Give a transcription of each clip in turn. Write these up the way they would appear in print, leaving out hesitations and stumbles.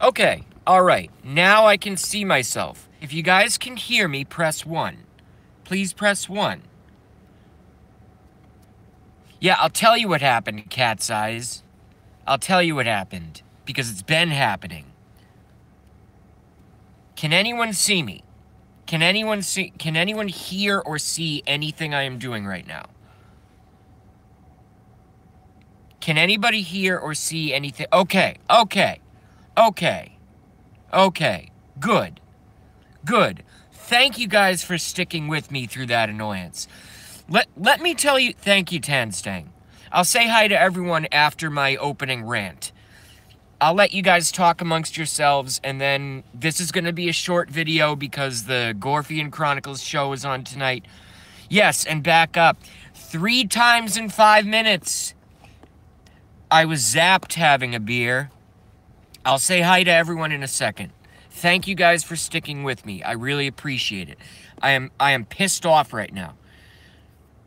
Okay, alright. Now I can see myself. If you guys can hear me, press 1. Please press 1. Yeah, I'll tell you what happened, Cat's Eyes. I'll tell you what happened. Because it's been happening. Can anyone see me? Can anyone hear or see anything I am doing right now? Can anybody hear or see anything? Okay. Good. Thank you guys for sticking with me through that annoyance. Let me tell you, thank you, Tanstang. I'll say hi to everyone after my opening rant. I'll let you guys talk amongst yourselves, and then this is going to be a short video because the Gorfian Chronicles show is on tonight. Yes, and back up. 3 times in 5 minutes, I was zapped having a beer. I'll say hi to everyone in a second. Thank you guys for sticking with me. I really appreciate it. I am pissed off right now.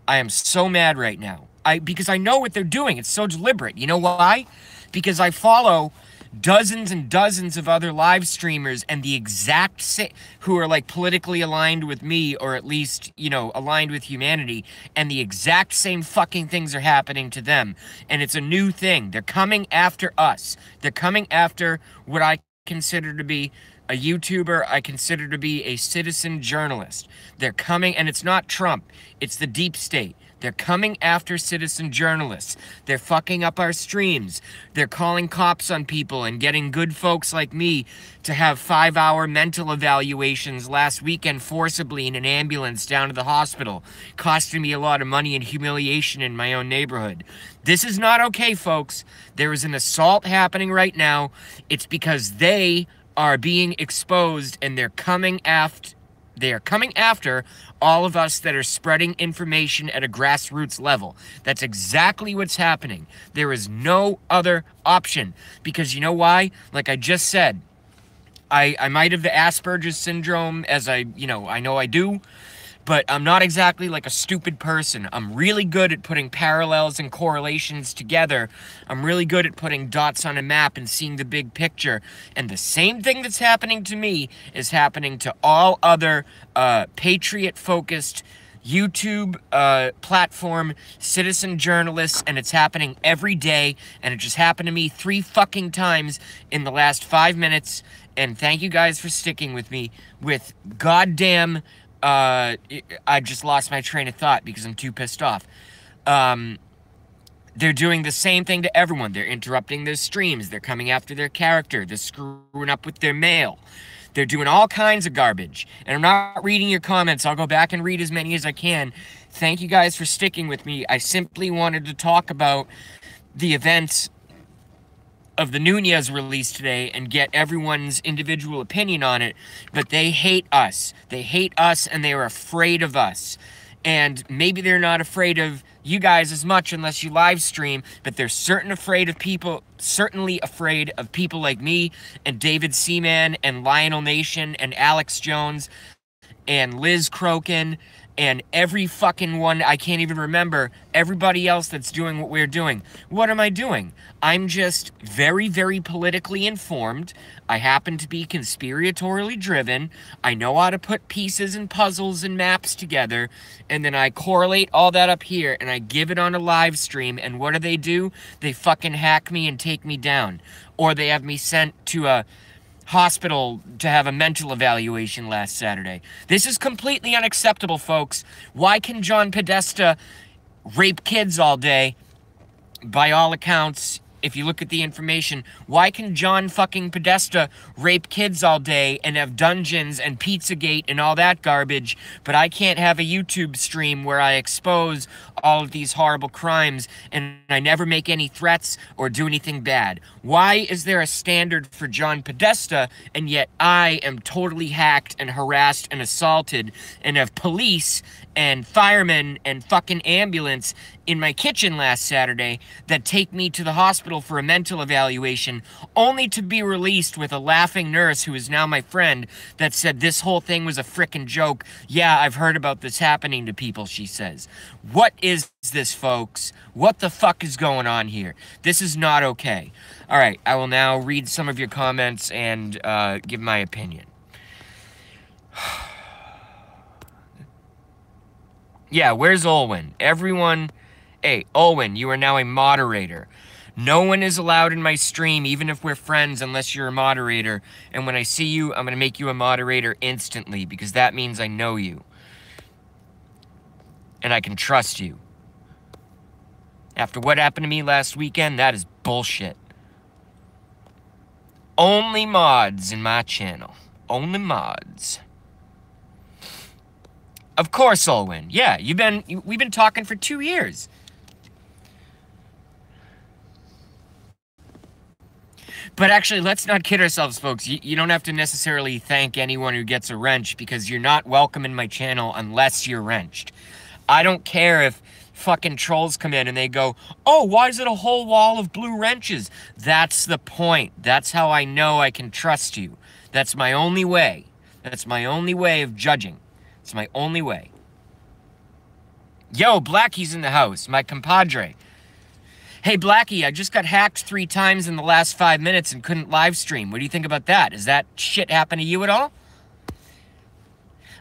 I am so mad right now. Because I know what they're doing. It's so deliberate. You know why? Because I follow dozens and dozens of other live streamers and the exact same, who are like politically aligned with me, or at least, you know, aligned with humanity, and the exact same fucking things are happening to them. And it's a new thing. They're coming after us. They're coming after what I consider to be a YouTuber, I consider to be a citizen journalist. They're coming, and it's not Trump, it's the deep state. They're coming after citizen journalists. They're fucking up our streams. They're calling cops on people and getting good folks like me to have 5-hour mental evaluations last weekend forcibly in an ambulance down to the hospital, costing me a lot of money and humiliation in my own neighborhood. This is not okay, folks. There is an assault happening right now. It's because they are being exposed, and they're coming after all of us that are spreading information at a grassroots level. That's exactly what's happening. There is no other option. Because you know why? Like I just said, I might have the Asperger's syndrome, as I know I do, but I'm not exactly like a stupid person. I'm really good at putting parallels and correlations together. I'm really good at putting dots on a map and seeing the big picture. And the same thing that's happening to me is happening to all other patriot-focused YouTube platform citizen journalists, and it's happening every day, and it just happened to me 3 fucking times in the last 5 minutes. And thank you guys for sticking with me with goddamn... I just lost my train of thought because I'm too pissed off. They're doing the same thing to everyone. They're interrupting their streams. They're coming after their character. They're screwing up with their mail. They're doing all kinds of garbage. And I'm not reading your comments. I'll go back and read as many as I can. Thank you guys for sticking with me. I simply wanted to talk about the events of the Nunez release today and get everyone's individual opinion on it, but they hate us. They hate us, and they are afraid of us. And maybe they're not afraid of you guys as much unless you live stream, but they're certainly afraid of people like me and David Seaman and Lionel Nation and Alex Jones and Liz Crokin and every fucking one, I can't even remember, everybody else that's doing what we're doing. What am I doing? I'm just very, very politically informed. I happen to be conspiratorially driven. I know how to put pieces and puzzles and maps together, and then I correlate all that up here, and I give it on a live stream, and what do? They fucking hack me and take me down. Or they have me sent to a hospital to have a mental evaluation last Saturday. This is completely unacceptable, folks. Why can John Podesta rape kids all day? By all accounts, if you look at the information, why can John fucking Podesta rape kids all day and have dungeons and Pizzagate and all that garbage, but I can't have a YouTube stream where I expose all of these horrible crimes and I never make any threats or do anything bad? Why is there a standard for John Podesta, and yet I am totally hacked and harassed and assaulted and have police and firemen and fucking ambulance in my kitchen last Saturday that take me to the hospital for a mental evaluation, only to be released with a laughing nurse who is now my friend that said this whole thing was a frickin' joke. Yeah, I've heard about this happening to people, she says. What is this, folks? What the fuck is going on here? This is not okay. All right, I will now read some of your comments and give my opinion. Yeah, where's Olwen? Everyone... Hey, Olwen, you are now a moderator. No one is allowed in my stream, even if we're friends, unless you're a moderator. And when I see you, I'm going to make you a moderator instantly, because that means I know you. And I can trust you. After what happened to me last weekend, that is bullshit. Only mods in my channel. Only mods. Of course, Olwen. Yeah, we've been talking for 2 years. But actually, let's not kid ourselves, folks. You don't have to necessarily thank anyone who gets a wrench, because you're not welcome in my channel unless you're wrenched. I don't care if fucking trolls come in and they go, oh, why is it a whole wall of blue wrenches? That's the point. That's how I know I can trust you. That's my only way. That's my only way of judging. It's my only way. Yo, Blackie's in the house, my compadre. Hey, Blackie, I just got hacked 3 times in the last 5 minutes and couldn't live stream. What do you think about that? Does that shit happen to you at all?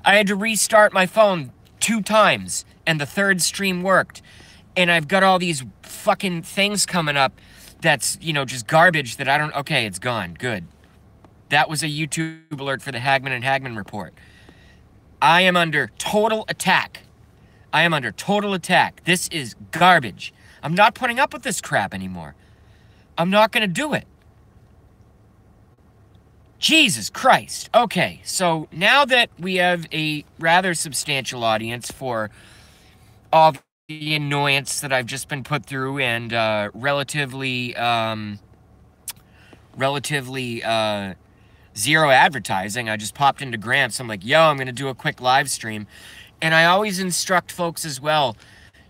I had to restart my phone 2 times, and the 3rd stream worked. And I've got all these fucking things coming up that's, you know, just garbage that I don't... Okay, it's gone. Good. That was a YouTube alert for the Hagman and Hagman report. I am under total attack. I am under total attack. This is garbage. I'm not putting up with this crap anymore. I'm not going to do it. Jesus Christ. Okay, so now that we have a rather substantial audience for all the annoyance that I've just been put through and relatively zero advertising, I just popped into Gramps. I'm like, yo, I'm going to do a quick live stream. And I always instruct folks as well,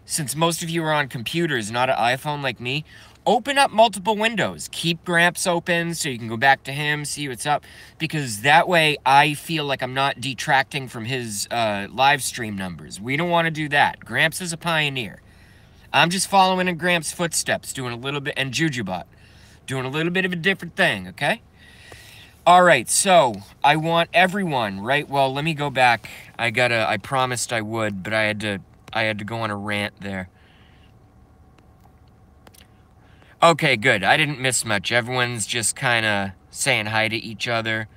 since most of you are on computers, not an iPhone like me, open up multiple windows. Keep Gramps open so you can go back to him, see what's up. Because that way I feel like I'm not detracting from his live stream numbers. We don't want to do that. Gramps is a pioneer. I'm just following in Gramps' footsteps, doing a little bit, and Jujubot, doing a little bit of a different thing, okay? All right, so I want everyone, right? Well, let me go back. I promised I would, but I had to go on a rant there. Okay, good. I didn't miss much. Everyone's just kind of saying hi to each other.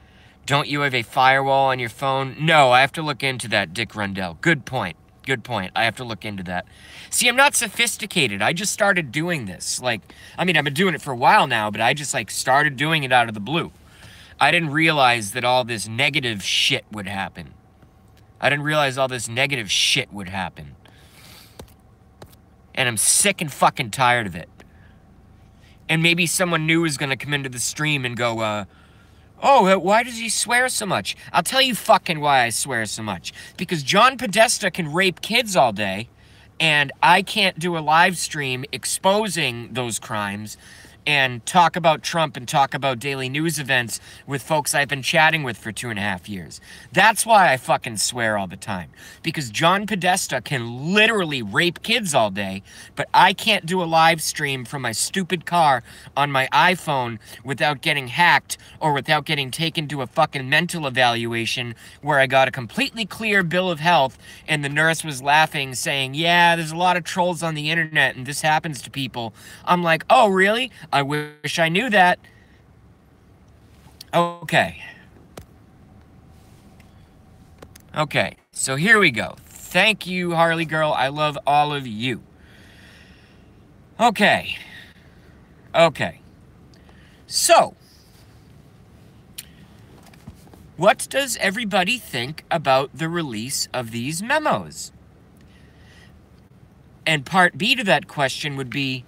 Don't you have a firewall on your phone? No, I have to look into that, Dick Rundell. Good point. Good point. I have to look into that. See, I'm not sophisticated. I just started doing this. Like, I mean, I've been doing it for a while now, but I just, like, started doing it out of the blue. I didn't realize that all this negative shit would happen. I didn't realize all this negative shit would happen. And I'm sick and fucking tired of it. And maybe someone new is going to come into the stream and go, oh, why does he swear so much? I'll tell you fucking why I swear so much. Because John Podesta can rape kids all day, and I can't do a live stream exposing those crimes and talk about Trump and talk about daily news events with folks I've been chatting with for 2.5 years. That's why I fucking swear all the time. Because John Podesta can literally rape kids all day, but I can't do a live stream from my stupid car on my iPhone without getting hacked or without getting taken to a fucking mental evaluation where I got a completely clear bill of health and the nurse was laughing saying, yeah, there's a lot of trolls on the internet and this happens to people. I'm like, oh, really? I wish I knew that. Okay. Okay, so here we go. Thank you, Harley Girl. I love all of you. Okay. Okay. So, what does everybody think about the release of these memos? And part B to that question would be,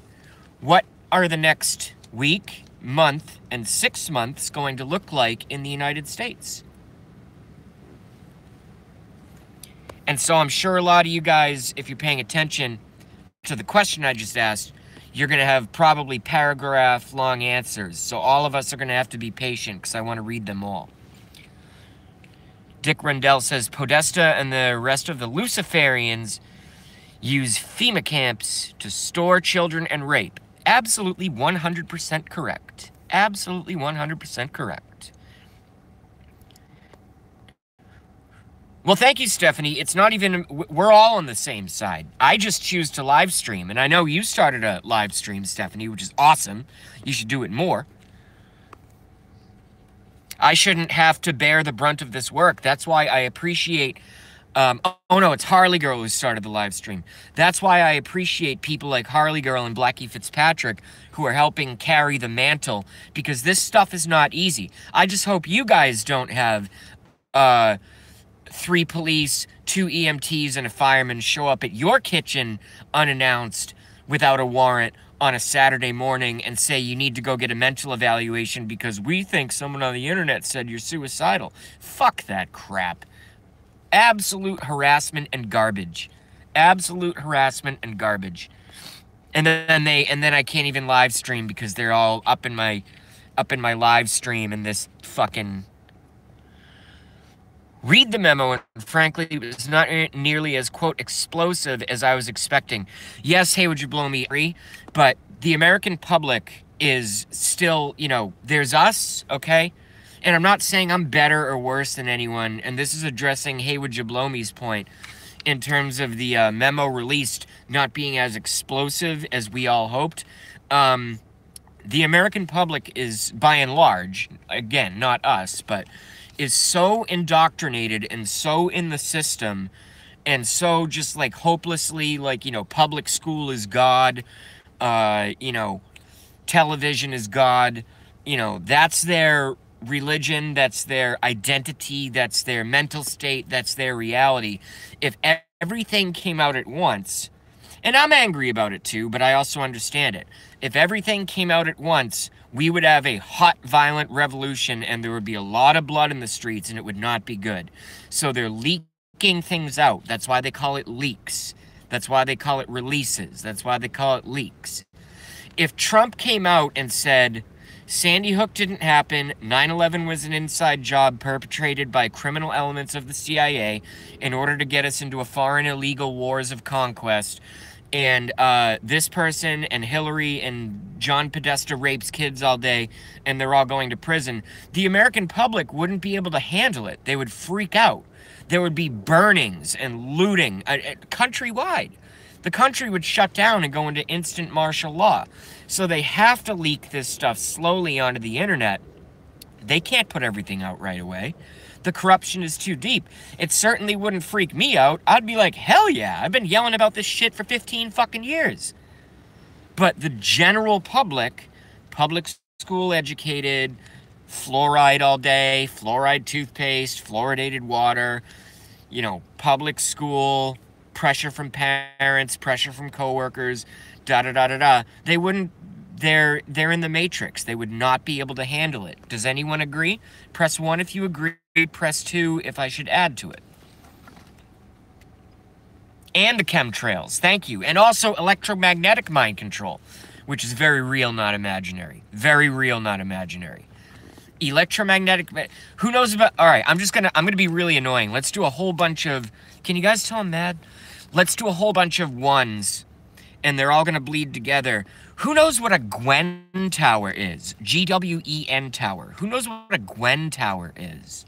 what are the next week, month, and 6 months going to look like in the United States? And so I'm sure a lot of you guys, if you're paying attention, to the question I just asked, you're going to have probably paragraph-long answers. So all of us are going to have to be patient because I want to read them all. Dick Rundell says, Podesta and the rest of the Luciferians use FEMA camps to store children and rape. Absolutely 100% correct. Absolutely 100% correct. Well, thank you, Stephanie. It's not even, we're all on the same side. I just choose to live stream, and I know you started a live stream, Stephanie, which is awesome. You should do it more. I shouldn't have to bear the brunt of this work. That's why I appreciate, oh no, it's Harley Girl who started the live stream. That's why I appreciate people like Harley Girl and Blackie Fitzpatrick who are helping carry the mantle, because this stuff is not easy. I just hope you guys don't have, 3 police, 2 EMTs, and a fireman show up at your kitchen unannounced without a warrant on a Saturday morning and say you need to go get a mental evaluation because we think someone on the internet said you're suicidal. Fuck that crap. Absolute harassment and garbage. Absolute harassment and garbage. And then I can't even live stream because they're all up in my live stream and this fucking... Read the memo, and frankly, it was not nearly as, quote, explosive as I was expecting. Yes, hey, would you blow me free? But the American public is still, you know, there's us, okay? And I'm not saying I'm better or worse than anyone, and this is addressing hey, would you blow me's point in terms of the memo released not being as explosive as we all hoped. The American public is, by and large, again, not us, but... is so indoctrinated and so in the system and so just like hopelessly like, you know, public school is God, you know, television is God, you know, that's their religion, that's their identity, that's their mental state, that's their reality. If everything came out at once, and I'm angry about it too, but I also understand it. If everything came out at once, we would have a hot, violent revolution and there would be a lot of blood in the streets and it would not be good. So they're leaking things out. That's why they call it leaks. That's why they call it releases. That's why they call it leaks. If Trump came out and said, Sandy Hook didn't happen, 9/11 was an inside job perpetrated by criminal elements of the CIA in order to get us into a foreign illegal wars of conquest, and this person and Hillary and John Podesta rapes kids all day and they're all going to prison, the American public wouldn't be able to handle it. They would freak out. There would be burnings and looting countrywide. The country would shut down and go into instant martial law. So they have to leak this stuff slowly onto the internet. They can't put everything out right away. The corruption is too deep. It certainly wouldn't freak me out. I'd be like, hell yeah, I've been yelling about this shit for 15 fucking years. But the general public school educated, fluoride all day, fluoride toothpaste, fluoridated water, you know, public school, pressure from parents, pressure from coworkers, da-da-da-da-da. They wouldn't, they're in the matrix. They would not be able to handle it. Does anyone agree? Press 1 if you agree. Press 2 if I should add to it. And the chemtrails, thank you. And also electromagnetic mind control, which is very real, not imaginary. Very real, not imaginary. Electromagnetic, who knows about, all right, I'm gonna be really annoying. Let's do a whole bunch of, can you guys tell I'm mad? Let's do a whole bunch of ones, and they're all gonna bleed together. Who knows what a Gwen tower is? G-W-E-N tower. Who knows what a Gwen tower is?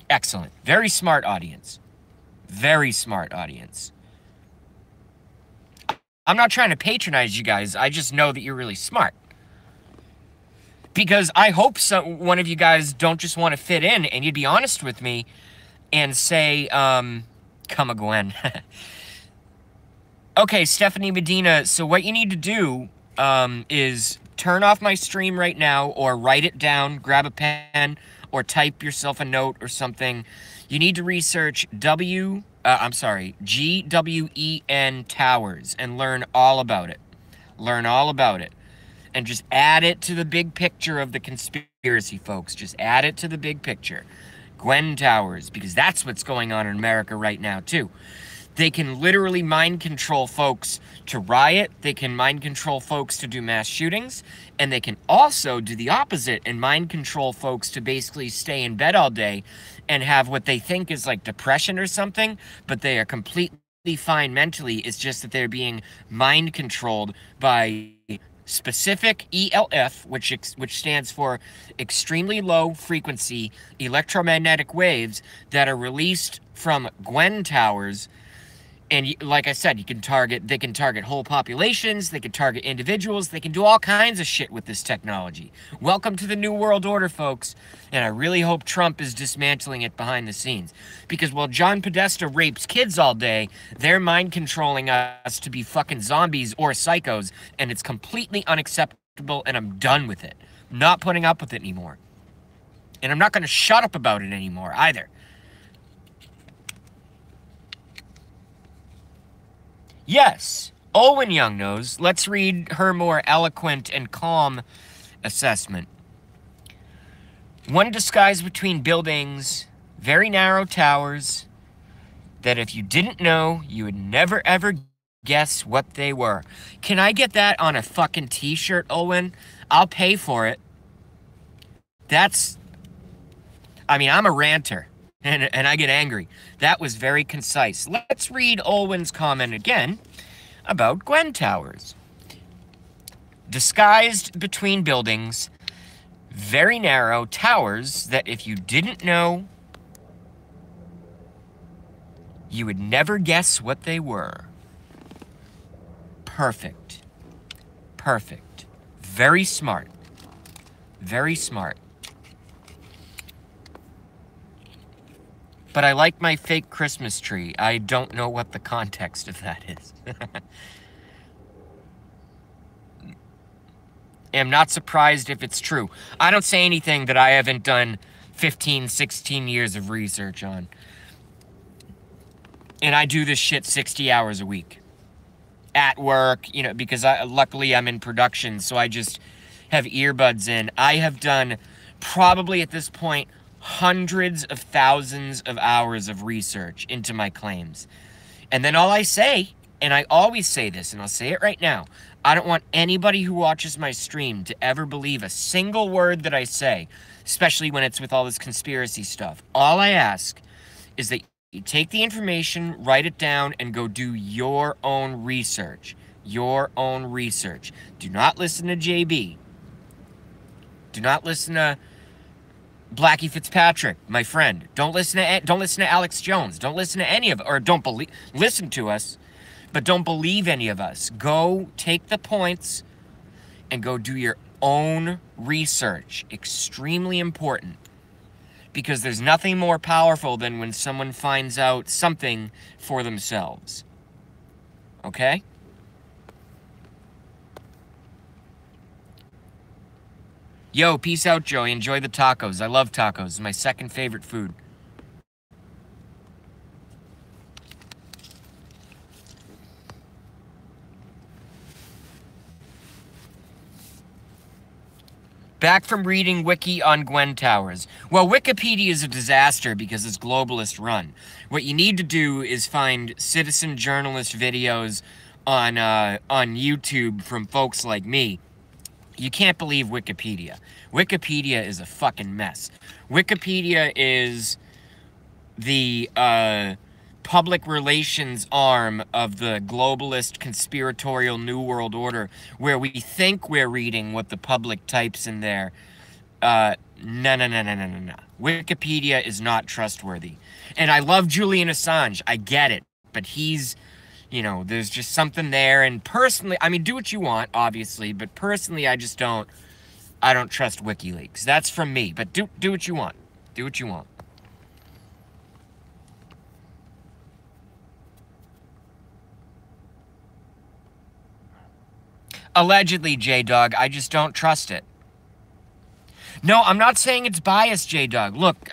Excellent. Very smart audience. Very smart audience. I'm not trying to patronize you guys. I just know that you're really smart. Because I hope one of you guys don't just want to fit in and you'd be honest with me and say, come a Gwen. Okay, Stephanie Medina, so what you need to do is turn off my stream right now or write it down, grab a pen, or type yourself a note or something. You need to research GWEN towers and learn all about it. Learn all about it. And just add it to the big picture of the conspiracy, folks. Just add it to the big picture. Gwen towers, because that's what's going on in America right now, too. They can literally mind control folks to riot. They can mind control folks to do mass shootings. And they can also do the opposite and mind control folks to basically stay in bed all day and have what they think is like depression or something, but they are completely fine mentally. It's just that they're being mind controlled by specific ELF, which stands for extremely low frequency electromagnetic waves that are released from Gwen towers. And like I said, they can target whole populations, they can target individuals, they can do all kinds of shit with this technology. Welcome to the New World Order, folks. And I really hope Trump is dismantling it behind the scenes. Because while John Podesta rapes kids all day, they're mind controlling us to be fucking zombies or psychos, and it's completely unacceptable, and I'm done with it. I'm not putting up with it anymore. And I'm not going to shut up about it anymore either. Yes, Olwen Young knows. Let's read her more eloquent and calm assessment. One disguised between buildings, very narrow towers, that if you didn't know, you would never ever guess what they were. Can I get that on a fucking t-shirt, Olwen? I'll pay for it. I mean, I'm a ranter. And I get angry. That was very concise. Let's read Olwen's comment again about Gwen towers. Disguised between buildings, very narrow towers that if you didn't know, you would never guess what they were. Perfect. Perfect. Very smart. Very smart. But I like my fake Christmas tree. I don't know what the context of that is. I'm not surprised if it's true. I don't say anything that I haven't done 15, 16 years of research on. And I do this shit 60 hours a week. At work, you know, because luckily I'm in production, so I just have earbuds in. I have done probably at this point hundreds of thousands of hours of research into my claims. And then all I say, and I always say this, and I'll say it right now, I don't want anybody who watches my stream to ever believe a single word that I say, especially when it's with all this conspiracy stuff. All I ask is that you take the information, write it down, and go do your own research. Your own research. Do not listen to JB. Do not listen to Blackie Fitzpatrick, my friend. Don't listen to Alex Jones. Don't listen to any of, or listen to us, but don't believe any of us. Go take the points and go do your own research. Extremely important. Because there's nothing more powerful than when someone finds out something for themselves. Okay? Yo, peace out, Joey. Enjoy the tacos. I love tacos. It's my second favorite food. Back from reading Wiki on Gwen towers. Well, Wikipedia is a disaster because it's globalist run. What you need to do is find citizen journalist videos on YouTube from folks like me. You can't believe Wikipedia. Wikipedia is a fucking mess. Wikipedia is the public relations arm of the globalist conspiratorial New World Order, where we think we're reading what the public types in there. No. Wikipedia is not trustworthy. And I love Julian Assange. I get it. But he's, you know, there's just something there. And personally, I mean, do what you want, obviously. But personally, I don't trust WikiLeaks. That's from me. But do what you want. Do what you want. Allegedly, J-Dog, I just don't trust it. No, I'm not saying it's biased, J-Dog. Look,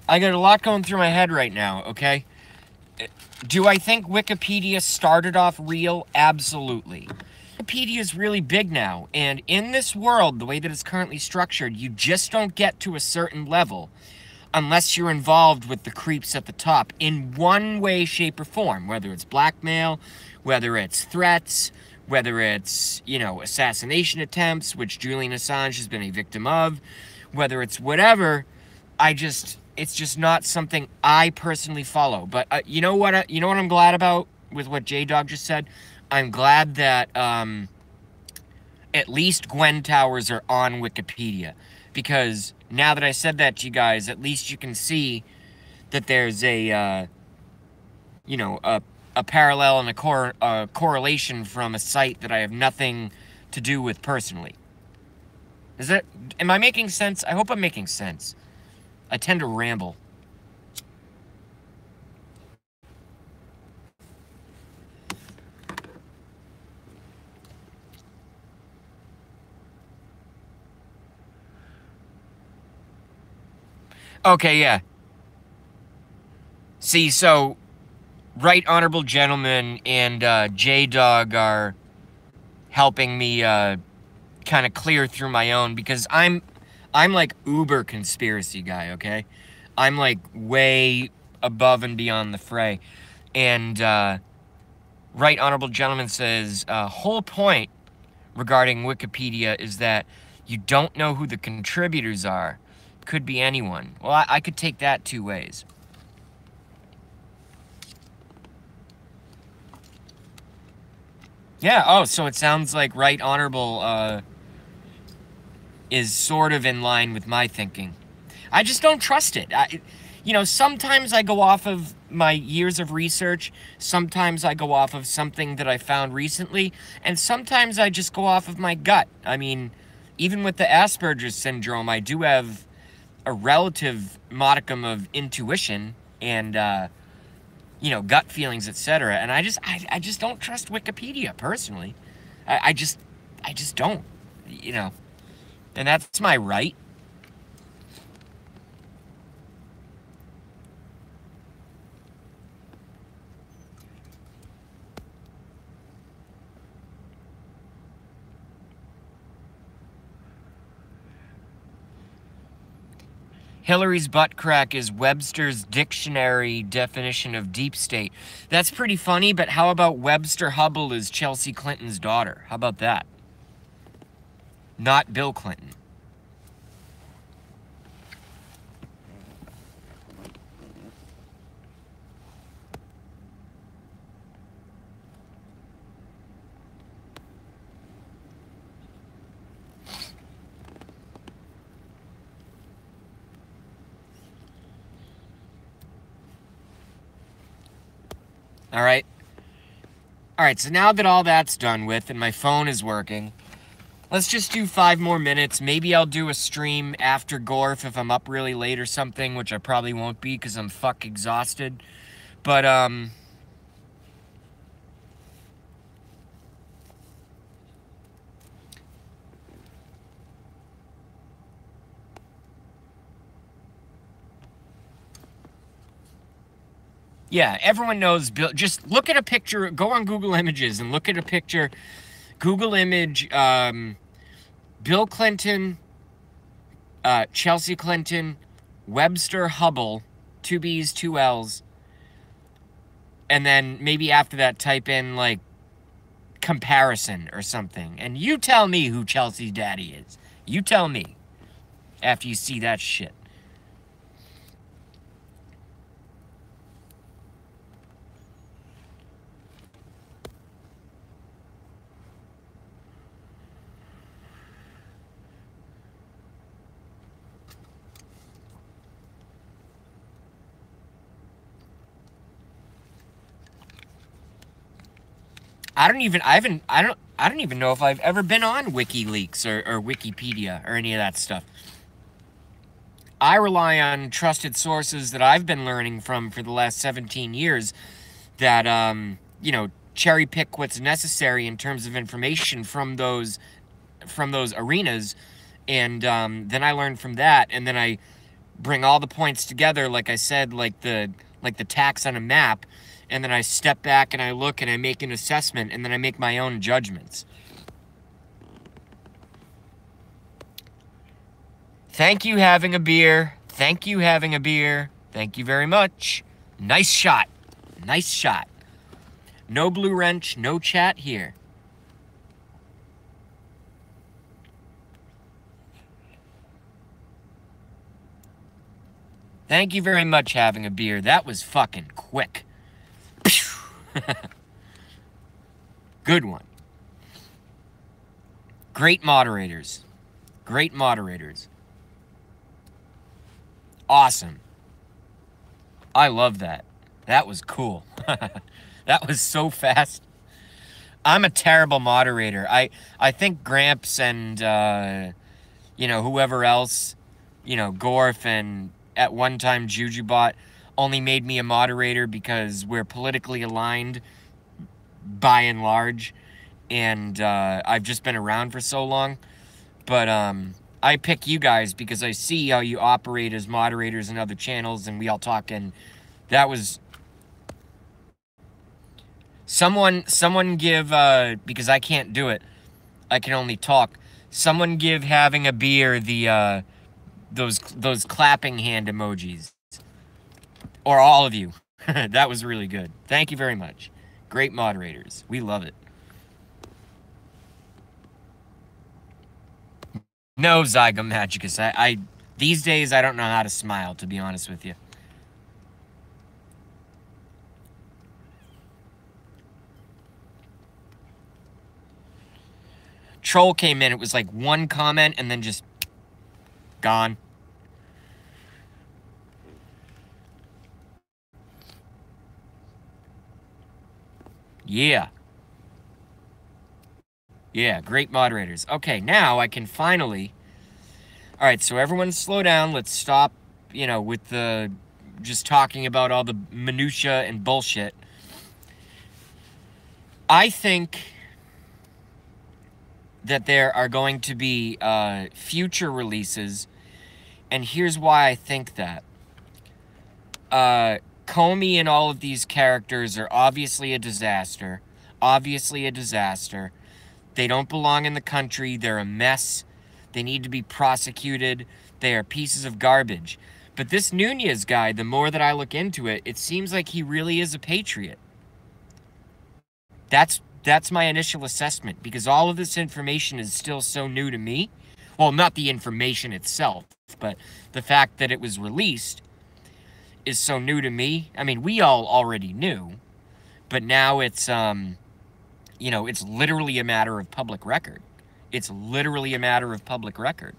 I got a lot going through my head right now, okay? Do I think Wikipedia started off real? Absolutely. Wikipedia is really big now, and in this world, the way that it's currently structured, you just don't get to a certain level unless you're involved with the creeps at the top in one way, shape, or form, whether it's blackmail, whether it's threats, whether it's, you know, assassination attempts, which Julian Assange has been a victim of, whether it's whatever. It's just not something I personally follow. But you know what I'm glad about with what J-Dog just said? I'm glad that at least Gwen Towers are on Wikipedia, because now that I said that to you guys, at least you can see that there's a you know, a parallel and a correlation from a site that I have nothing to do with personally. Am I making sense? I hope I'm making sense. I tend to ramble. Okay, yeah. See, so Right Honorable Gentleman and J-Dog are helping me kind of clear through my own, because I'm like uber conspiracy guy, okay? I'm like way above and beyond the fray. And Right Honorable Gentleman says, whole point regarding Wikipedia is that you don't know who the contributors are. Could be anyone. Well, I could take that two ways. Yeah, oh, so it sounds like Right Honorable is sort of in line with my thinking. I just don't trust it. You know, sometimes I go off of my years of research, sometimes I go off of something that I found recently, and sometimes I just go off of my gut. I mean, even with the Asperger's syndrome, I do have a relative modicum of intuition and, you know, gut feelings, etc. And I just don't trust Wikipedia, personally. I just don't, you know. And that's my right. Hillary's butt crack is Webster's dictionary definition of deep state. That's pretty funny, but how about Webster Hubbell is Chelsea Clinton's daughter? How about that? Not Bill Clinton. All right. All right, so now that all that's done with and my phone is working, let's just do 5 more minutes. Maybe I'll do a stream after Gorf if I'm up really late or something, which I probably won't be because I'm fuck exhausted. But, yeah, everyone knows Bill. Just look at a picture. Go on Google Images and look at a picture. Google image, Bill Clinton, Chelsea Clinton, Webster Hubbell, 2 B's, 2 L's. And then maybe after that type in, like, comparison or something. And you tell me who Chelsea's daddy is. You tell me after you see that shit. I don't even know if I've ever been on WikiLeaks or Wikipedia or any of that stuff. I rely on trusted sources that I've been learning from for the last 17 years that, you know, cherry pick what's necessary in terms of information from those arenas. And then I learn from that, and then I bring all the points together, like I said, like the tacks on a map. And then I step back and I look and I make an assessment, and then I make my own judgments. Thank you, having a beer. Thank you, having a beer. Thank you very much. Nice shot. Nice shot. No blue wrench, no chat here. Thank you very much, having a beer. That was fucking quick. Good one. Great moderators. Great moderators. Awesome. I love that. That was cool. That was so fast. I'm a terrible moderator. I think Gramps and, you know, whoever else, you know, Gorf and at one time Jujubot only made me a moderator because we're politically aligned by and large. And I've just been around for so long. But I pick you guys because I see how you operate as moderators in other channels, and we all talk, and that was... Someone give, because I can't do it, I can only talk. Someone give having a beer the, those clapping hand emojis. Or all of you. That was really good. Thank you very much. Great moderators. We love it. No, Zygomagicus. I these days, I don't know how to smile, to be honest with you. Troll came in. It was like one comment and then just gone. Yeah. Yeah, great moderators. Okay, now I can finally... All right, so everyone slow down. Let's stop, you know, with the... just talking about all the minutia and bullshit. I think that there are going to be future releases, and here's why I think that. Comey and all of these characters are obviously a disaster. Obviously a disaster. They don't belong in the country. They're a mess. They need to be prosecuted. They are pieces of garbage. But this Nunez guy, the more that I look into it, it seems like he really is a patriot. That's my initial assessment, because all of this information is still so new to me. Well, not the information itself, but the fact that it was released is so new to me. I mean, we all already knew, but now it's, you know, it's literally a matter of public record. It's literally a matter of public record.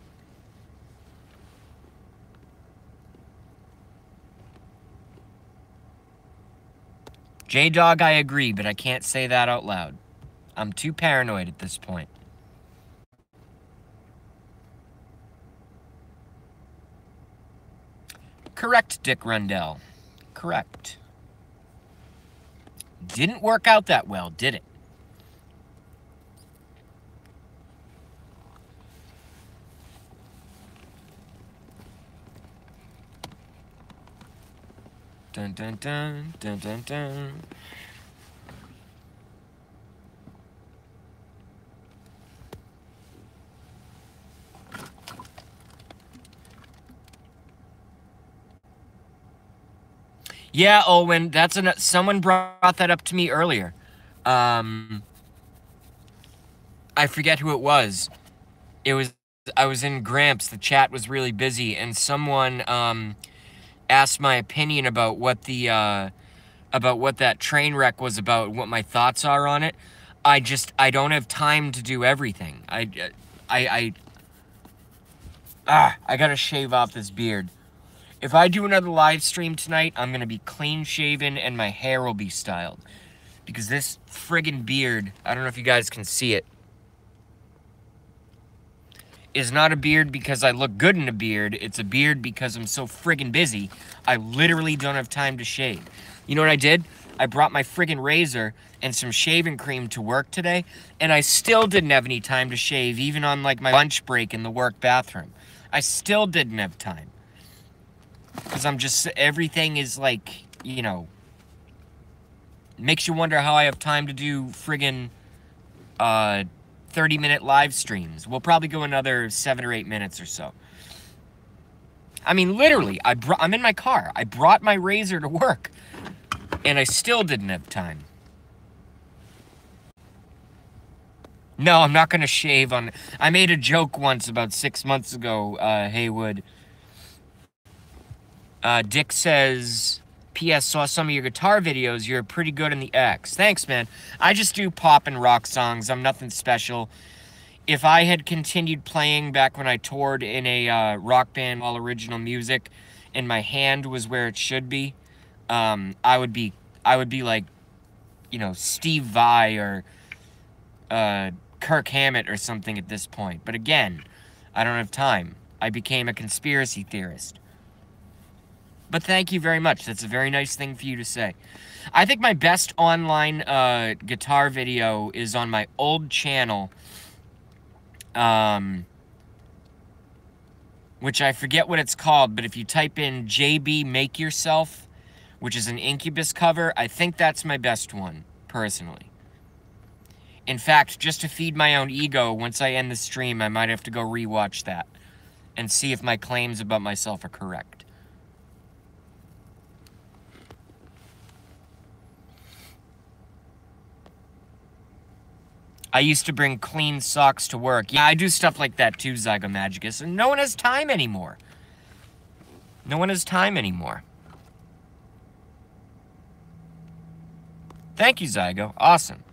J-Dog, I agree, but I can't say that out loud. I'm too paranoid at this point. Correct, Dick Rundell. Correct. Didn't work out that well, did it? Dun dun dun dun dun dun. Yeah, Owen, that's someone brought that up to me earlier. I forget who it was. I was in Gramps. The chat was really busy, and someone asked my opinion about what that train wreck was about, what my thoughts are on it. I don't have time to do everything. I gotta shave off this beard. If I do another live stream tonight, I'm going to be clean shaven and my hair will be styled. Because this friggin' beard, I don't know if you guys can see it, is not a beard because I look good in a beard. It's a beard because I'm so friggin' busy. I literally don't have time to shave. You know what I did? I brought my friggin' razor and some shaving cream to work today, and I still didn't have any time to shave, even on like my lunch break in the work bathroom. I still didn't have time. Because I'm just, everything is like, you know, makes you wonder how I have time to do friggin' 30-minute live streams. We'll probably go another 7 or 8 minutes or so. I mean, literally, I'm in my car. I brought my razor to work, and I still didn't have time. No, I'm not going to shave on... I made a joke once about 6 months ago, Haywood. Dick says, P.S. saw some of your guitar videos. You're pretty good in the X. Thanks, man. I just do pop and rock songs. I'm nothing special. If I had continued playing back when I toured in a rock band, all original music, and my hand was where it should be, I would be like, you know, Steve Vai or Kirk Hammett or something at this point. But again, I don't have time. I became a conspiracy theorist. But thank you very much. That's a very nice thing for you to say. I think my best online guitar video is on my old channel, which I forget what it's called, but if you type in JB Make Yourself, which is an Incubus cover, I think that's my best one, personally. In fact, just to feed my own ego, once I end the stream, I might have to go rewatch that and see if my claims about myself are correct. I used to bring clean socks to work. Yeah, I do stuff like that too, Zygomagicus, and no one has time anymore. No one has time anymore. Thank you, Zygo. Awesome.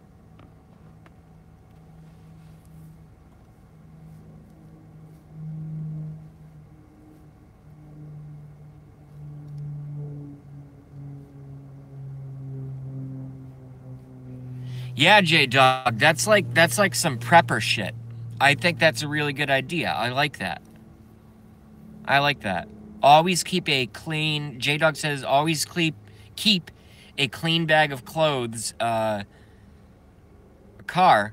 Yeah, J-Dog, that's like some prepper shit. I think that's a really good idea. I like that. I like that. Always keep a clean... J-Dog says, always keep a clean bag of clothes, a car.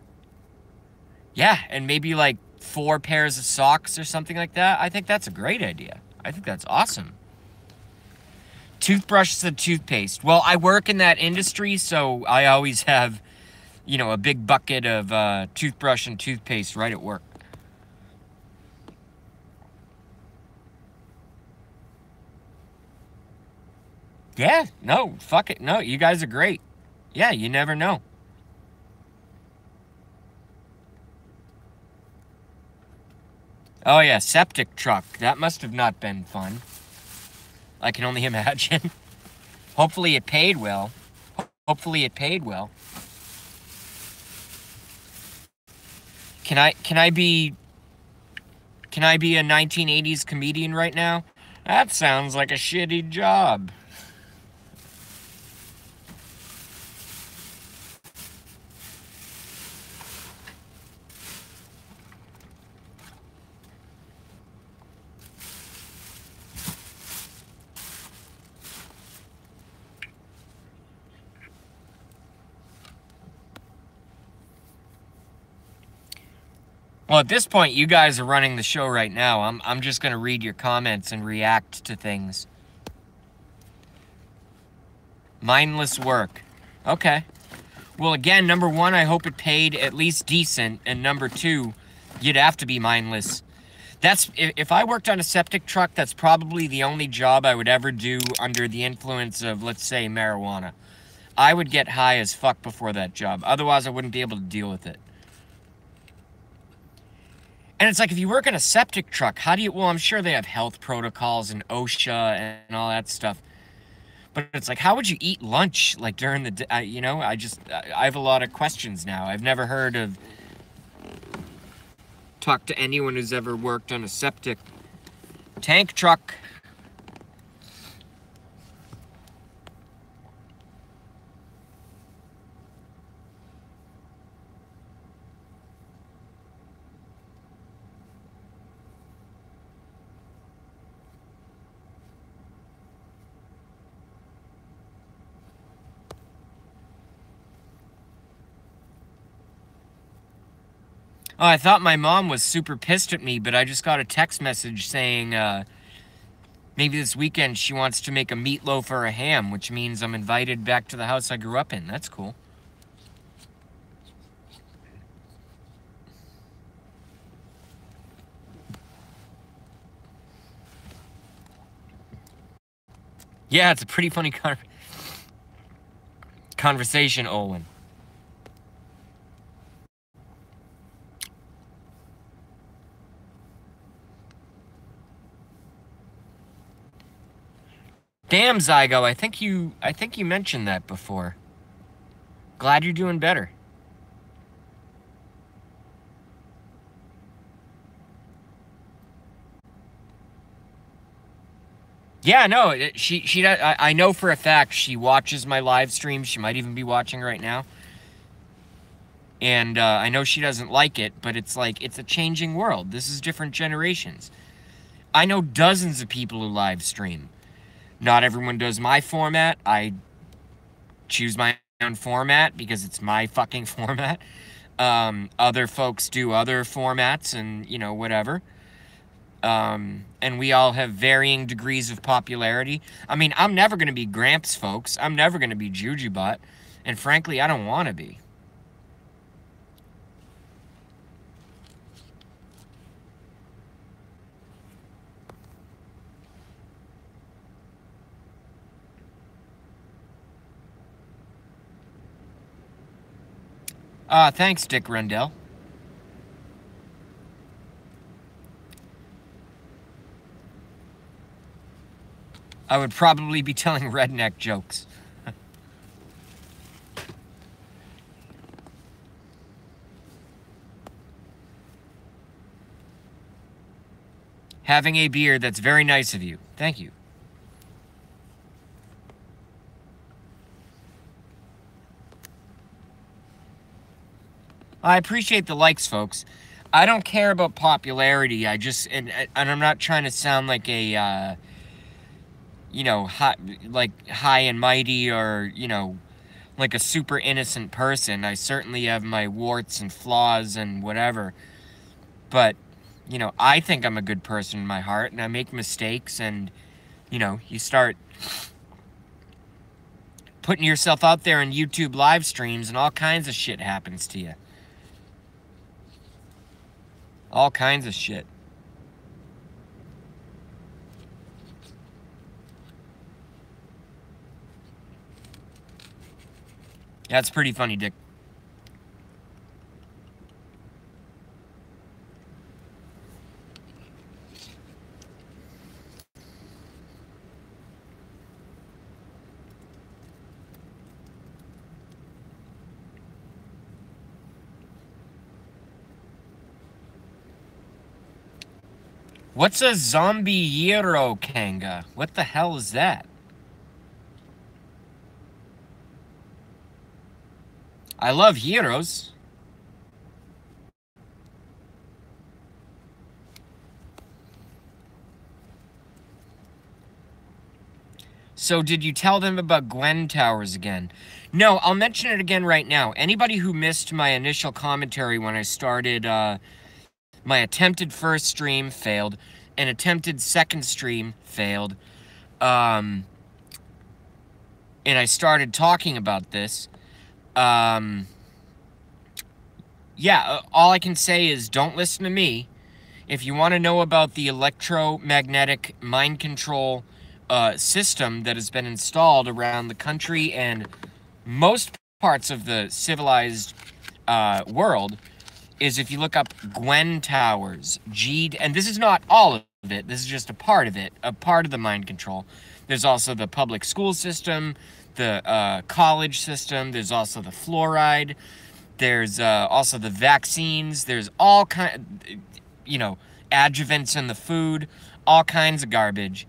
Yeah, and maybe like 4 pairs of socks or something like that. I think that's a great idea. I think that's awesome. Toothbrushes and toothpaste. Well, I work in that industry, so I always have, you know, a big bucket of toothbrush and toothpaste right at work. Yeah, no, fuck it. No, you guys are great. Yeah, you never know. Oh yeah, septic truck. That must have not been fun. I can only imagine. Hopefully it paid well. Hopefully it paid well. Can I be a 1980s comedian right now? That sounds like a shitty job. Well, at this point, you guys are running the show right now. I'm just going to read your comments and react to things. Mindless work. Okay. Well, again, number one, I hope it paid at least decent. And number two, you'd have to be mindless. If I worked on a septic truck, that's probably the only job I would ever do under the influence of, let's say, marijuana. I would get high as fuck before that job. Otherwise, I wouldn't be able to deal with it. And it's like, if you work in a septic truck, how do you... Well, I'm sure they have health protocols and OSHA and all that stuff. But it's like, how would you eat lunch, like, during the day? You know, I have a lot of questions now. I've never heard of... Talk to anyone who's ever worked on a septic tank truck. Oh, I thought my mom was super pissed at me, but I just got a text message saying maybe this weekend she wants to make a meatloaf or a ham, which means I'm invited back to the house I grew up in. That's cool. Yeah, it's a pretty funny conversation, Olin. Damn, Zygo, I think you mentioned that before. Glad you're doing better. Yeah, no, I know for a fact she watches my live streams. She might even be watching right now. And I know she doesn't like it, but it's like, it's a changing world. This is different generations. I know dozens of people who live stream. Not everyone does my format. I choose my own format because it's my fucking format. Other folks do other formats and, you know, whatever. And we all have varying degrees of popularity. I mean, I'm never going to be Gramps, folks. I'm never going to be Jujubot. And frankly, I don't want to be. Thanks, Dick Rendell. I would probably be telling redneck jokes. Having a beer, that's very nice of you. Thank you. I appreciate the likes, folks. I don't care about popularity. I just, and I'm not trying to sound like a, you know, high and mighty, or, you know, like a super innocent person. I certainly have my warts and flaws and whatever. But, you know, I think I'm a good person in my heart, and I make mistakes, and, you know, you start putting yourself out there in YouTube live streams, and all kinds of shit happens to you. All kinds of shit. That's pretty funny, Dick. What's a zombie-ero kanga? What the hell is that? I love heroes. So did you tell them about Gwen Towers again? No, I'll mention it again right now. Anybody who missed my initial commentary when I started my attempted first stream failed, an attempted second stream failed, and I started talking about this. Yeah, all I can say is don't listen to me. If you want to know about the electromagnetic mind control system that has been installed around the country and most parts of the civilized world, is if you look up Gwen Towers, and this is not all of it, this is just a part of it, a part of the mind control. There's also the public school system, the college system, there's also the fluoride, there's also the vaccines, there's all kind, you know, adjuvants in the food, all kinds of garbage.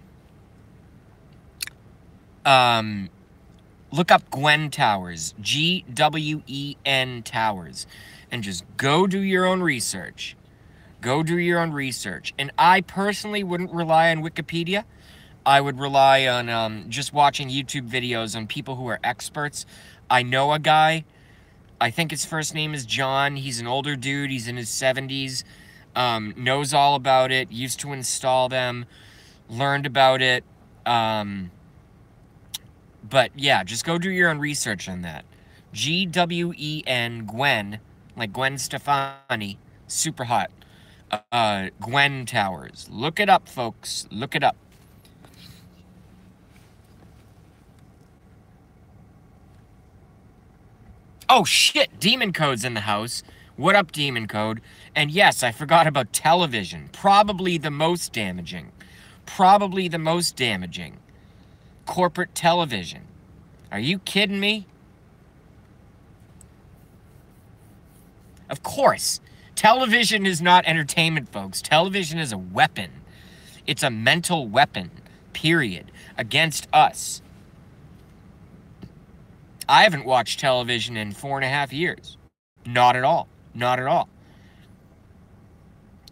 Look up Gwen Towers, Gwen Towers, and just go do your own research. Go do your own research. And I personally wouldn't rely on Wikipedia. I would rely on just watching YouTube videos on people who are experts. I know a guy, I think his first name is John. He's an older dude. He's in his 70s. Knows all about it. Used to install them. Learned about it. But yeah, just go do your own research on that. Gwen, Gwen, like Gwen Stefani. Super hot. Gwen Towers. Look it up, folks. Look it up. Oh shit, Demon Code's in the house. What up, Demon Code? And yes, I forgot about television. Probably the most damaging. Probably the most damaging. Corporate television. Are you kidding me? Of course. Television is not entertainment, folks. Television is a weapon. It's a mental weapon, period, against us. I haven't watched television in 4.5 years. Not at all. Not at all.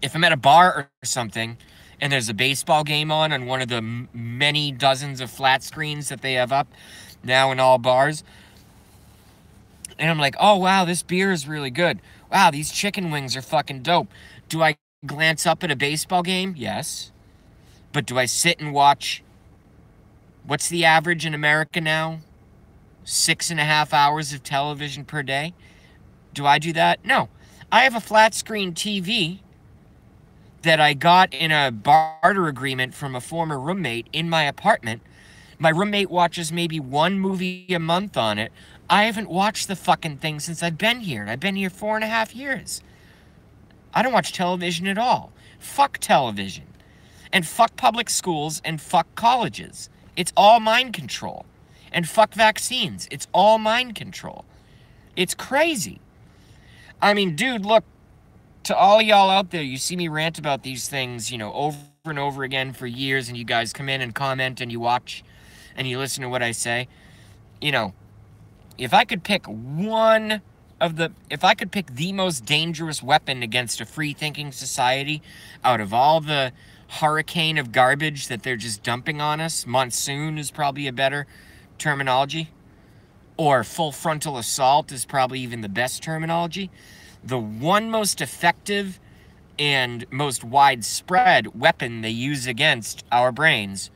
If I'm at a bar or something and there's a baseball game on one of the many dozens of flat screens that they have up now in all bars, and I'm like, oh, wow, this beer is really good. Wow, these chicken wings are fucking dope. Do I glance up at a baseball game? Yes. But do I sit and watch, what's the average in America now? 6.5 hours of television per day? Do I do that? No. I have a flat screen TV that I got in a barter agreement from a former roommate in my apartment. My roommate watches maybe one movie a month on it. I haven't watched the fucking thing since I've been here. I've been here 4.5 years. I don't watch television at all. Fuck television. And fuck public schools and fuck colleges. It's all mind control. And fuck vaccines. It's all mind control. It's crazy. I mean, dude, look, to all y'all out there, you see me rant about these things, you know, over and over again for years, and you guys come in and comment and you watch and you listen to what I say. You know, if I could pick the most dangerous weapon against a free-thinking society out of all the hurricane of garbage that they're just dumping on us, monsoon is probably a better terminology, or full frontal assault is probably even the best terminology. The one most effective and most widespread weapon they use against our brains,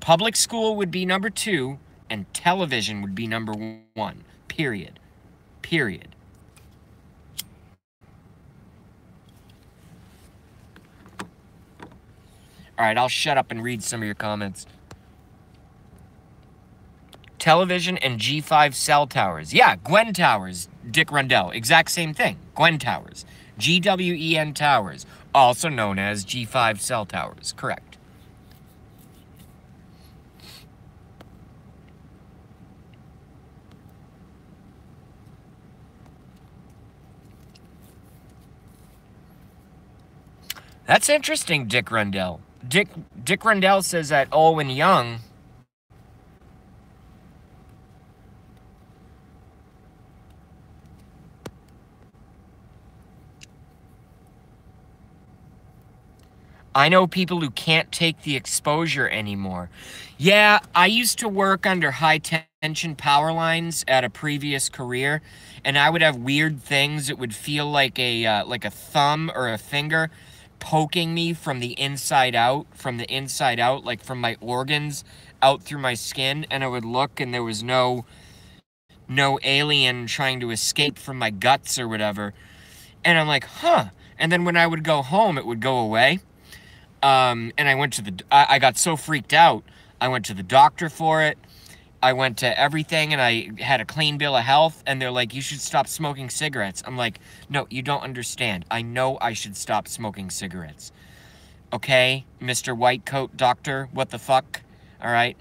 public school would be number 2, and television would be number 1. Period. Period. All right, I'll shut up and read some of your comments. Television and G5 cell towers. Yeah, Gwen Towers, Dick Rundell. Exact same thing. Gwen Towers. GWEN Towers, also known as G5 cell towers. Correct. That's interesting, Dick Rundell. Dick Rundell says that Owen Young I know people who can't take the exposure anymore. Yeah, I used to work under high tension power lines at a previous career, and I would have weird things. It would feel like a thumb or a finger poking me from the inside out, like from my organs out through my skin, and I would look and there was no alien trying to escape from my guts or whatever. And I'm like, huh. And then when I would go home, it would go away. And I got so freaked out, I went to the doctor for it. I went to everything, and I had a clean bill of health, and they're like, you should stop smoking cigarettes. I'm like, no, you don't understand. I know I should stop smoking cigarettes. Okay, Mr. White Coat Doctor, what the fuck? All right.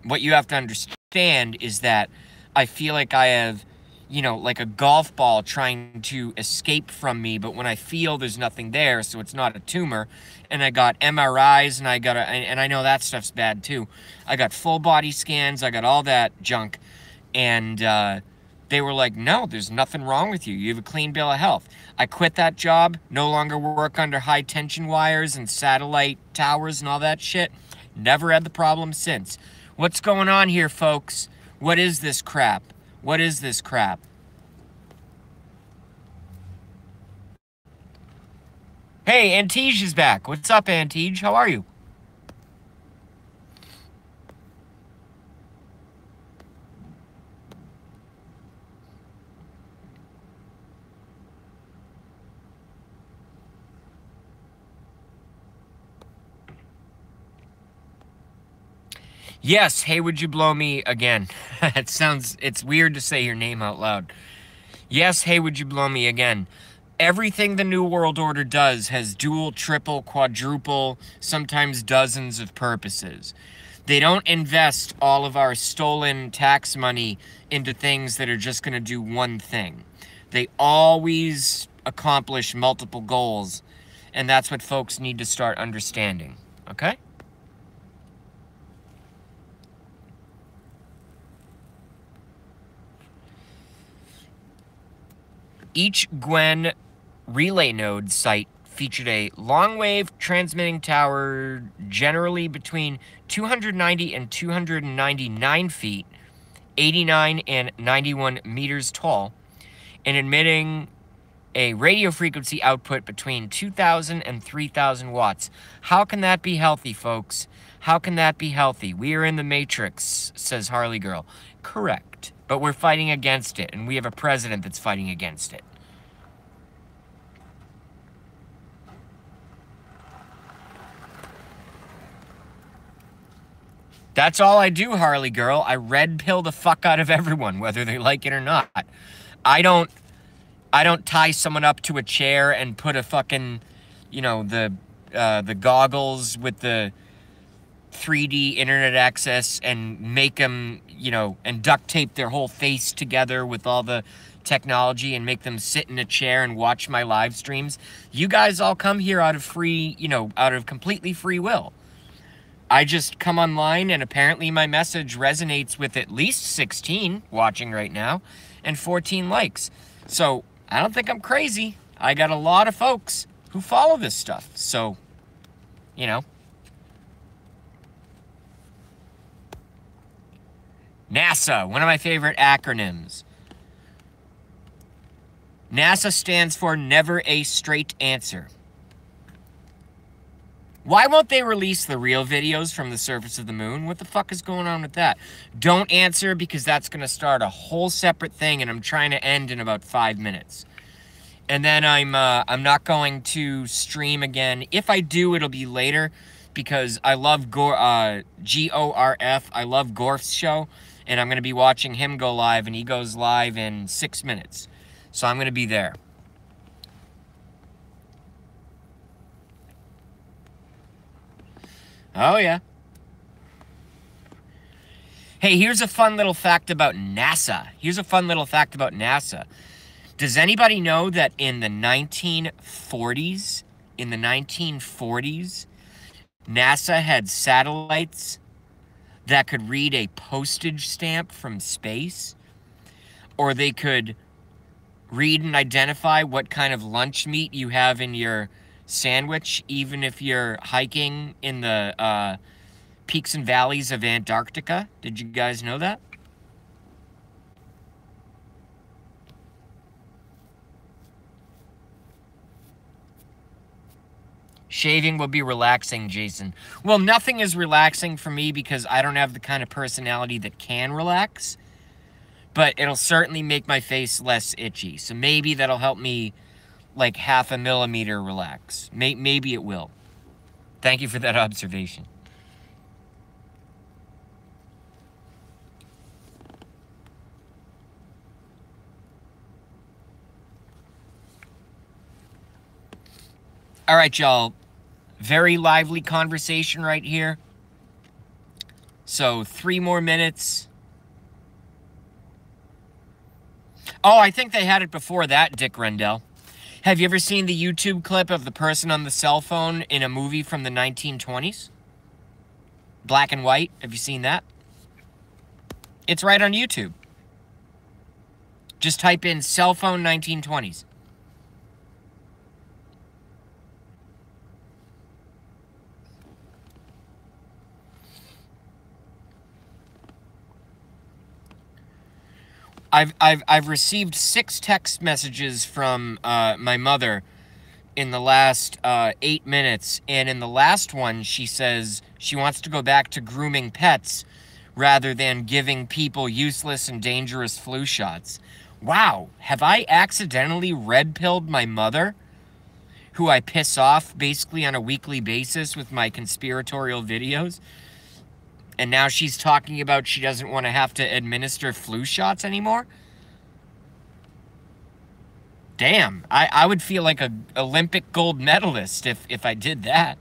What you have to understand is that I feel like I have, you know, like a golf ball trying to escape from me, but when I feel there's nothing there, so it's not a tumor, and I got MRIs, and I know that stuff's bad too. I got full body scans, I got all that junk, and they were like, no, there's nothing wrong with you. You have a clean bill of health. I quit that job, no longer work under high tension wires and satellite towers and all that shit. Never had the problem since. What's going on here, folks? What is this crap? What is this crap? Hey, Antige is back. What's up, Antige? How are you? Yes, hey, would you blow me again? It's weird to say your name out loud. Yes, hey, would you blow me again? Everything the New World Order does has dual, triple, quadruple, sometimes dozens of purposes. They don't invest all of our stolen tax money into things that are just going to do one thing. They always accomplish multiple goals, and that's what folks need to start understanding. Okay? Each Gwen relay node site featured a long-wave transmitting tower generally between 290 and 299 feet, 89 and 91 meters tall, and emitting a radio frequency output between 2,000 and 3,000 watts. How can that be healthy, folks? How can that be healthy? We are in the Matrix, says Harley Girl. Correct. But we're fighting against it, and we have a president that's fighting against it. That's all I do, Harley Girl. I red pill the fuck out of everyone, whether they like it or not. I don't tie someone up to a chair and put a fucking, you know, the goggles with the 3D internet access and make them, you know, and duct tape their whole face together with all the technology and make them sit in a chair and watch my live streams. You guys all come here out of free, you know, out of completely free will. I just come online and apparently my message resonates with at least 16 watching right now and 14 likes. So I don't think I'm crazy. I got a lot of folks who follow this stuff. So, you know. NASA, one of my favorite acronyms. NASA stands for Never a Straight Answer. Why won't they release the real videos from the surface of the moon? What the fuck is going on with that? Don't answer, because that's going to start a whole separate thing, and I'm trying to end in about 5 minutes. And then I'm not going to stream again. If I do, it'll be later, because I love G-O-R-F. I love Gorf's show, and I'm going to be watching him go live, and he goes live in 6 minutes. So I'm going to be there. Oh, yeah. Hey, here's a fun little fact about NASA. Does anybody know that in the 1940s, NASA had satellites that could read a postage stamp from space? Or they could read and identify what kind of lunch meat you have in your sandwich, even if you're hiking in the peaks and valleys of Antarctica. Did you guys know that? Shaving will be relaxing, Jason. Well, nothing is relaxing for me because I don't have the kind of personality that can relax. But it'll certainly make my face less itchy. So maybe that'll help me like 0.5 millimeter relax. Maybe it will. Thank you for that observation. All right, y'all. Very lively conversation right here. So 3 more minutes. Oh, I think they had it before that, Dick Rendell. Have you ever seen the YouTube clip of the person on the cell phone in a movie from the 1920s? Black and white. Have you seen that? It's right on YouTube. Just type in cell phone 1920s. I've received 6 text messages from my mother in the last 8 minutes, and in the last one she says she wants to go back to grooming pets rather than giving people useless and dangerous flu shots. Wow, have I accidentally red-pilled my mother, who I piss off basically on a weekly basis with my conspiratorial videos? And now she's talking about she doesn't want to have to administer flu shots anymore? Damn, I would feel like an Olympic gold medalist if I did that.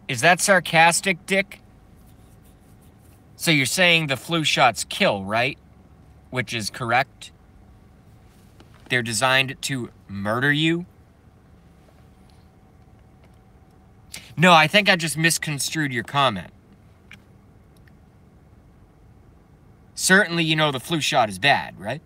Is that sarcastic, Dick? So you're saying the flu shots kill, right? Which is correct. They're designed to murder you. No, I think I just misconstrued your comment. Certainly you know the flu shot is bad, right?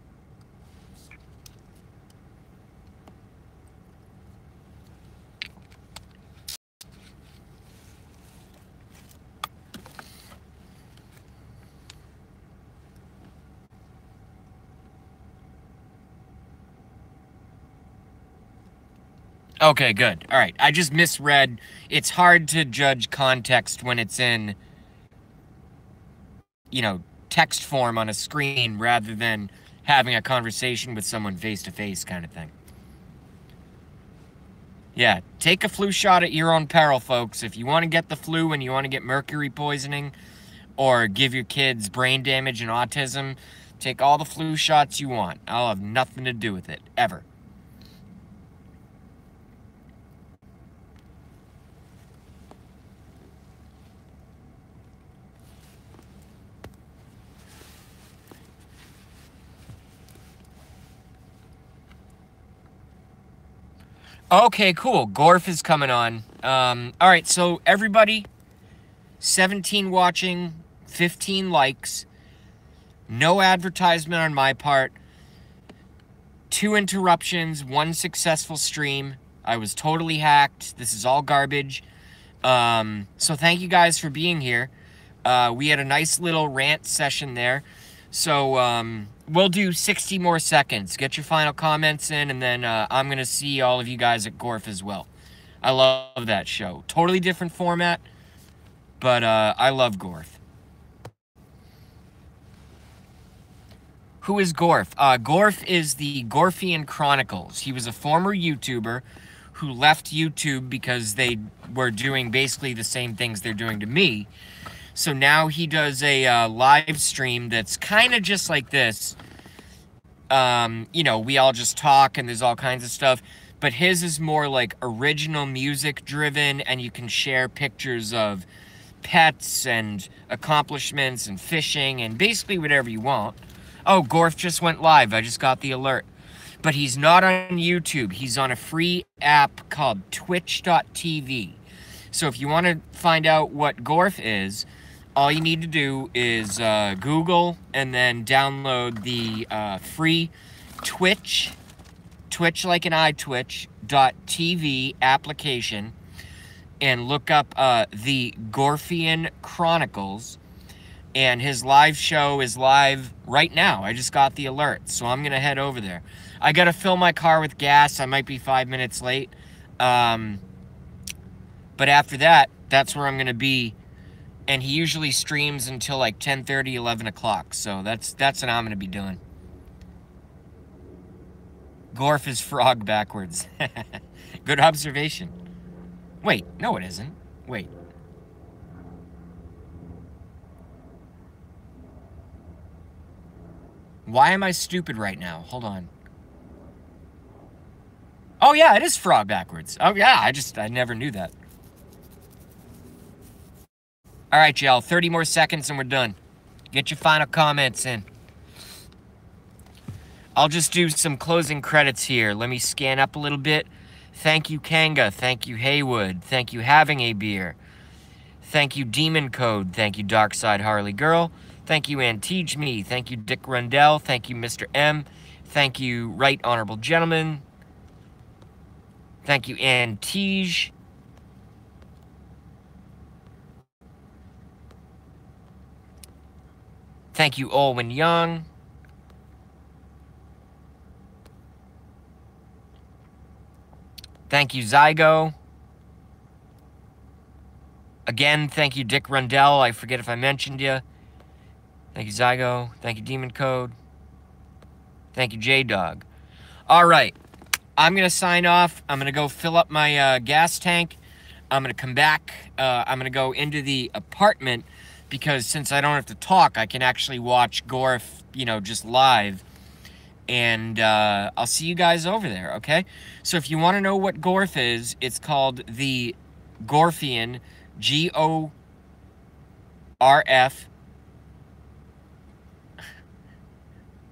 Okay, good. All right. I just misread. It's hard to judge context when it's in, you know, text form on a screen rather than having a conversation with someone face to face kind of thing. Yeah, take a flu shot at your own peril, folks. If you want to get the flu and you want to get mercury poisoning or give your kids brain damage and autism, take all the flu shots you want. I'll have nothing to do with it, ever. Okay, cool. Gorf is coming on. All right, so everybody, 17 watching, 15 likes, no advertisement on my part, 2 interruptions, 1 successful stream. I was totally hacked. This is all garbage. So thank you guys for being here. We had a nice little rant session there. So, we'll do 60 more seconds. Get your final comments in, and then I'm going to see all of you guys at Gorf as well. I love that show. Totally different format, but I love Gorf. Who is Gorf? Gorf is the Gorfian Chronicles. He was a former YouTuber who left YouTube because they were doing basically the same things they're doing to me. So now he does a live stream that's kind of just like this. You know, we all just talk and there's all kinds of stuff. But his is more like original music driven, and you can share pictures of pets and accomplishments and fishing and basically whatever you want. Oh, Gorf just went live. I just got the alert. But he's not on YouTube. He's on a free app called Twitch.tv. So if you want to find out what Gorf is, all you need to do is Google and then download the free Twitch like an iTwitch.tv application and look up the Gorfian Chronicles. And his live show is live right now. I just got the alert, so I'm going to head over there. I got to fill my car with gas. I might be 5 minutes late. But after that, that's where I'm going to be. And he usually streams until like 10:30, 11 o'clock. So that's what I'm going to be doing. Gorf is frog backwards. Good observation. Wait, no it isn't. Wait. Why am I stupid right now? Hold on. Oh yeah, it is frog backwards. Oh yeah, I never knew that. All right, y'all, 30 more seconds and we're done. Get your final comments in. I'll just do some closing credits here. Let me scan up a little bit. Thank you, Kanga. Thank you, Haywood. Thank you, Having a Beer. Thank you, Demon Code. Thank you, Darkside Harley Girl. Thank you, Antige Me. Thank you, Dick Rundell. Thank you, Mr. M. Thank you, Right Honorable Gentleman. Thank you, Antige. Thank you, Olwyn Young. Thank you, Zygo. Again, thank you, Dick Rundell. I forget if I mentioned you. Thank you, Zygo. Thank you, Demon Code. Thank you, J-Dog. All right. I'm going to sign off. I'm going to go fill up my gas tank. I'm going to come back. I'm going to go into the apartment because since I don't have to talk, I can actually watch Gorf, you know, just live. And I'll see you guys over there, okay? So if you want to know what Gorf is, it's called the Gorfian, G-O-R-F.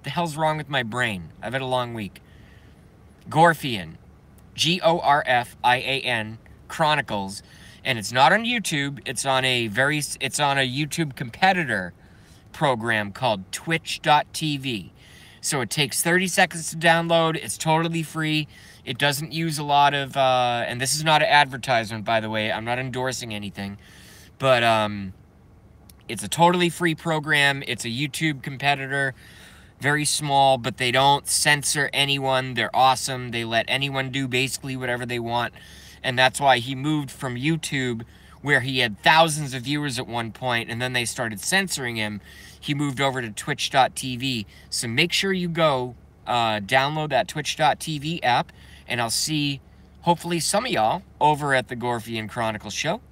The hell's wrong with my brain? I've had a long week. Gorfian, G-O-R-F-I-A-N, Chronicles, and it's not on YouTube. It's on a YouTube competitor program called Twitch.tv. So it takes 30 seconds to download. It's totally free. It doesn't use a lot of, and this is not an advertisement, by the way. I'm not endorsing anything, but it's a totally free program. It's a YouTube competitor. Very small, but they don't censor anyone. They're awesome. They let anyone do basically whatever they want. And that's why he moved from YouTube, where he had thousands of viewers at one point, and then they started censoring him. He moved over to Twitch.tv. So make sure you go download that Twitch.tv app, and I'll see, hopefully, some of y'all over at the Gorfian Chronicles show.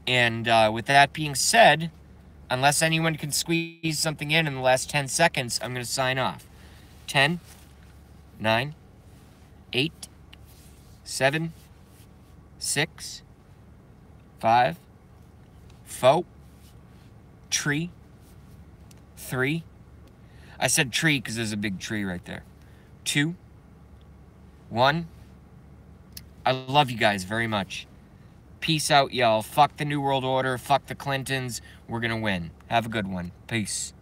And with that being said, unless anyone can squeeze something in the last 10 seconds, I'm going to sign off. 10, 9, 8, 7, 6, 5, 4, 3, 3. I said tree because there's a big tree right there. 2, 1. I love you guys very much. Peace out, y'all. Fuck the New World Order. Fuck the Clintons. We're gonna win. Have a good one. Peace.